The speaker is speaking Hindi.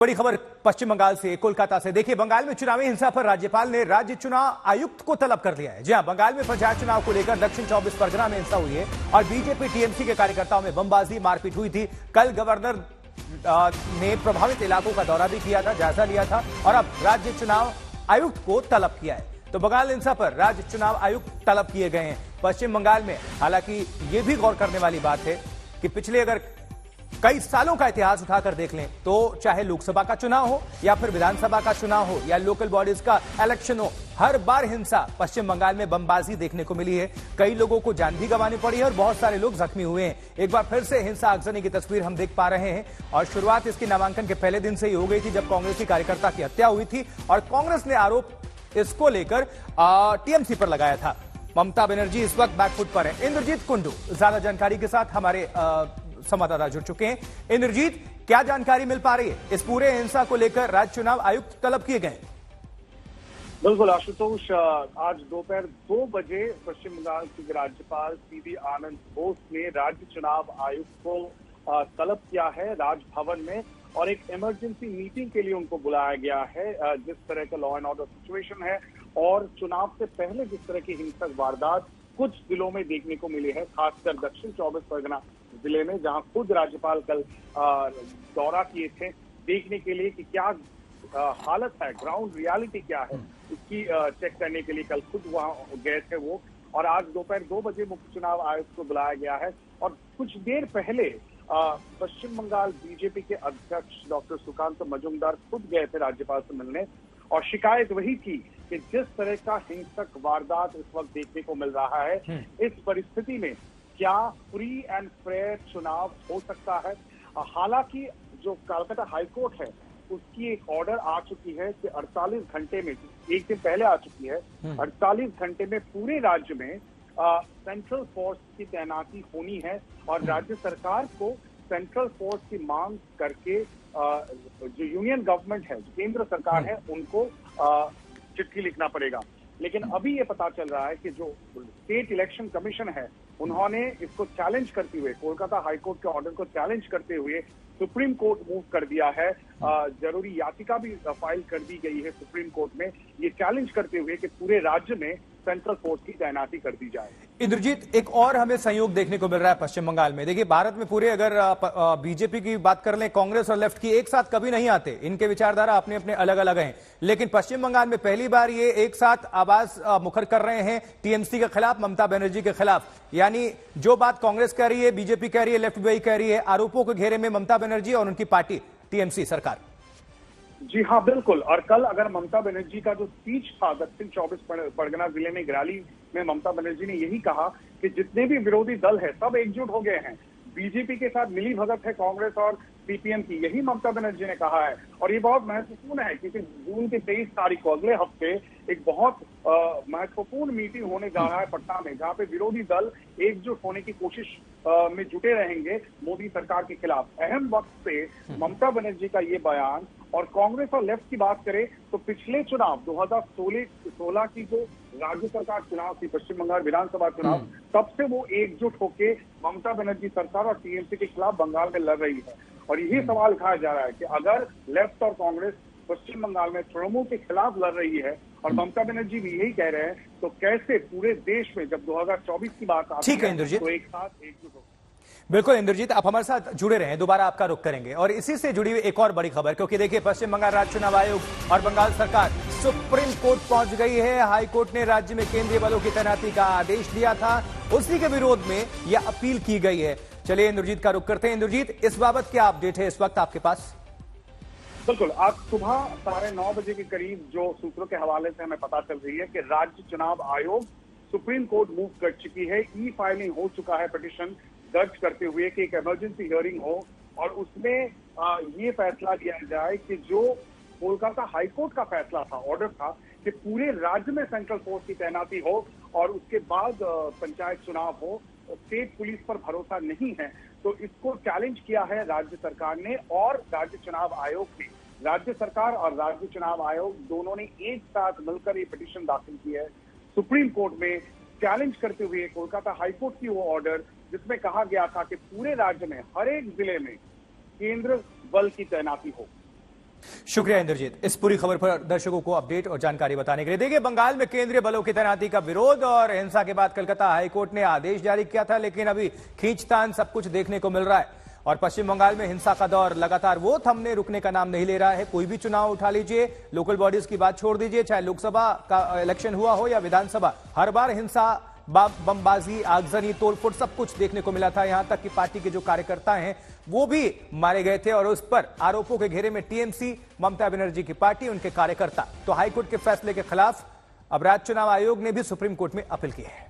बड़ी खबर पश्चिम बंगाल से, कोलकाता से। देखिए, बंगाल में चुनावी हिंसा पर राज्यपाल ने राज्य चुनाव आयुक्त को तलब कर लिया है। जी हां, बंगाल में पंचायत चुनाव को लेकर दक्षिण 24 परगना में हिंसा हुई है और बीजेपी टीएमसी के कार्यकर्ताओं में बमबाजी, मारपीट हुई थी। कल गवर्नर ने प्रभावित इलाकों का दौरा भी किया था, जायजा लिया था और अब राज्य चुनाव आयुक्त को तलब किया है। तो बंगाल हिंसा पर राज्य चुनाव आयुक्त तलब किए गए हैं पश्चिम बंगाल में। हालांकि यह भी गौर करने वाली बात है कि पिछले अगर कई सालों का इतिहास उठाकर देख लें तो चाहे लोकसभा का चुनाव हो या फिर विधानसभा का चुनाव हो या लोकल बॉडीज का इलेक्शन हो, हर बार हिंसा पश्चिम बंगाल में बमबाजी देखने को मिली है। कई लोगों को जान भी गंवानी पड़ी है और बहुत सारे लोग जख्मी हुए हैं। एक बार फिर से हिंसा आगजनी की तस्वीर हम देख पा रहे हैं और शुरुआत इसकी नामांकन के पहले दिन से ही हो गई थी, जब कांग्रेस की कार्यकर्ता की हत्या हुई थी और कांग्रेस ने आरोप इसको लेकर टीएमसी पर लगाया था। ममता बनर्जी इस वक्त बैकफुट पर है। इंद्रजीत कुंडू ज्यादा जानकारी के साथ हमारे संवाददाता जुड़ चुके हैं। इंद्रजीत, क्या जानकारी मिल पा रही है? इस पूरे हिंसा को लेकर राज्य चुनाव आयुक्त तलब किए गए। बिल्कुल आशुतोष, आज दोपहर 2 बजे पश्चिम बंगाल के राज्यपाल सीवी आनंद बोस ने राज्य चुनाव आयुक्त को तलब किया है राजभवन में और एक इमरजेंसी मीटिंग के लिए उनको बुलाया गया है। जिस तरह का लॉ एंड ऑर्डर सिचुएशन है और चुनाव से पहले जिस तरह की हिंसक वारदात कुछ जिलों में देखने को मिली है, खासकर दक्षिण 24 परगना जिले में, जहां खुद राज्यपाल कल दौरा किए थे देखने के लिए कि क्या हालत है, ग्राउंड रियलिटी क्या है, इसकी चेक करने के लिए कल खुद वहां गए थे वो। और आज दोपहर 2 बजे मुख्य चुनाव आयुक्त को बुलाया गया है और कुछ देर पहले पश्चिम बंगाल बीजेपी के अध्यक्ष डॉक्टर सुकांत मजूमदार खुद गए थे राज्यपाल से मिलने और शिकायत वही थी कि जिस तरह का हिंसक वारदात इस वक्त देखने को मिल रहा है, इस परिस्थिति में क्या फ्री एंड फेयर चुनाव हो सकता है। हालांकि जो कलकत्ता हाईकोर्ट है उसकी एक ऑर्डर आ चुकी है कि 48 घंटे में, एक दिन पहले आ चुकी है, 48 घंटे में पूरे राज्य में सेंट्रल फोर्स की तैनाती होनी है और राज्य सरकार को सेंट्रल फोर्स की मांग करके जो यूनियन गवर्नमेंट है, जो केंद्र सरकार है, उनको चिट्ठी लिखना पड़ेगा। लेकिन अभी ये पता चल रहा है कि जो स्टेट इलेक्शन कमीशन है उन्होंने इसको चैलेंज करते हुए, कोलकाता हाईकोर्ट के ऑर्डर को चैलेंज करते हुए सुप्रीम कोर्ट मूव कर दिया है। जरूरी याचिका भी फाइल कर दी गई है सुप्रीम कोर्ट में, ये चैलेंज करते हुए कि पूरे राज्य में सेंट्रल फोर्स की तैनाती कर दी जाए। इंद्रजीत, एक और हमें संयोग देखने को मिल रहा है पश्चिम बंगाल में। देखिए, भारत में पूरे अगर बीजेपी की बात कर लें, कांग्रेस और लेफ्ट की एक साथ कभी नहीं आते, इनके विचारधारा अपने अपने अलग अलग हैं, लेकिन पश्चिम बंगाल में पहली बार ये एक साथ आवाज मुखर कर रहे हैं टीएमसी के खिलाफ, ममता बनर्जी के खिलाफ। यानी जो बात कांग्रेस कह रही है, बीजेपी कह रही है, लेफ्ट वही कह रही है, आरोपों के घेरे में ममता बनर्जी और उनकी पार्टी टीएमसी सरकार। जी हाँ, बिल्कुल। और कल अगर ममता बनर्जी का जो स्पीच था दक्षिण 24 परगना जिले में एक रैली में, ममता बनर्जी ने यही कहा कि जितने भी विरोधी दल है सब एकजुट हो गए हैं, बीजेपी के साथ मिली भगत है कांग्रेस और सीपीएम की, यही ममता बनर्जी ने कहा है। और ये बहुत महत्वपूर्ण है क्योंकि जून की 23 तारीख को, अगले हफ्ते, एक बहुत महत्वपूर्ण मीटिंग होने जा रहा है पटना में, जहां पे विरोधी दल एकजुट होने की कोशिश में जुटे रहेंगे मोदी सरकार के खिलाफ। अहम वक्त पे ममता बनर्जी का ये बयान, और कांग्रेस और लेफ्ट की बात करें तो पिछले चुनाव 2016 की जो राज्य सरकार चुनाव थी, पश्चिम बंगाल विधानसभा चुनाव, तब से वो एकजुट होके ममता बनर्जी सरकार और टीएमसी के खिलाफ बंगाल में लड़ रही है। और यही सवाल उठाया जा रहा है कि अगर लेफ्ट और कांग्रेस पश्चिम बंगाल में तृणमूल के खिलाफ लड़ रही है और ममता बनर्जी भी यही कह रहे हैं, तो कैसे पूरे देश में जब 2024 की बात आती है तो एक साथ एकजुट हो। बिल्कुल इंद्रजीत, आप हमारे साथ जुड़े रहें, दोबारा आपका रुख करेंगे। और इसी से जुड़ी हुई एक और बड़ी खबर, क्योंकि देखिए, पश्चिम बंगाल राज्य चुनाव आयोग और बंगाल सरकार सुप्रीम कोर्ट पहुंच गई है। हाई कोर्ट ने राज्य में केंद्रीय बलों की तैनाती का आदेश दिया था, उसी के विरोध में यह अपील की गई है। चलिए इंद्रजीत का रुख करते हैं। इंद्रजीत, इस बाबत क्या अपडेट है इस वक्त आपके पास? बिल्कुल, आज सुबह 9:30 बजे के करीब जो सूत्रों के हवाले से हमें पता चल रही है कि राज्य चुनाव आयोग सुप्रीम कोर्ट मूव कर चुकी है। ई फाइलिंग हो चुका है पिटीशन दर्ज करते हुए कि एक इमरजेंसी हियरिंग हो और उसमें ये फैसला लिया जाए कि जो कोलकाता हाईकोर्ट का फैसला था, ऑर्डर था कि पूरे राज्य में सेंट्रल फोर्स की तैनाती हो और उसके बाद पंचायत चुनाव हो। स्टेट पुलिस पर भरोसा नहीं है, तो इसको चैलेंज किया है राज्य सरकार ने और राज्य चुनाव आयोग ने। राज्य सरकार और राज्य चुनाव आयोग दोनों ने एक साथ मिलकर ये पिटीशन दाखिल की है सुप्रीम कोर्ट में, चैलेंज करते हुए कोलकाता हाईकोर्ट की वो ऑर्डर जिसमें कहा गया था कि पूरे राज्य में हर एक जिले में केंद्र बल की तैनाती हो। शुक्रिया इंद्रजीत, इस पूरी खबर पर दर्शकों को अपडेट और जानकारी बताने के लिए। देखिए, बंगाल में केंद्रीय बलों की तैनाती का विरोध और हिंसा के बाद कलकत्ता हाईकोर्ट ने आदेश जारी किया था, लेकिन अभी खींचतान सब कुछ देखने को मिल रहा है। और पश्चिम बंगाल में हिंसा का दौर लगातार वो थमने रुकने का नाम नहीं ले रहा है। कोई भी चुनाव उठा लीजिए, लोकल बॉडीज की बात छोड़ दीजिए, चाहे लोकसभा का इलेक्शन हुआ हो या विधानसभा, हर बार हिंसा, बमबाजी, आगजनी, तोड़फोड़ सब कुछ देखने को मिला था। यहां तक कि पार्टी के जो कार्यकर्ता हैं वो भी मारे गए थे और उस पर आरोपों के घेरे में टीएमसी, ममता बनर्जी की पार्टी, उनके कार्यकर्ता। तो हाईकोर्ट के फैसले के खिलाफ अब राज्य चुनाव आयोग ने भी सुप्रीम कोर्ट में अपील की है।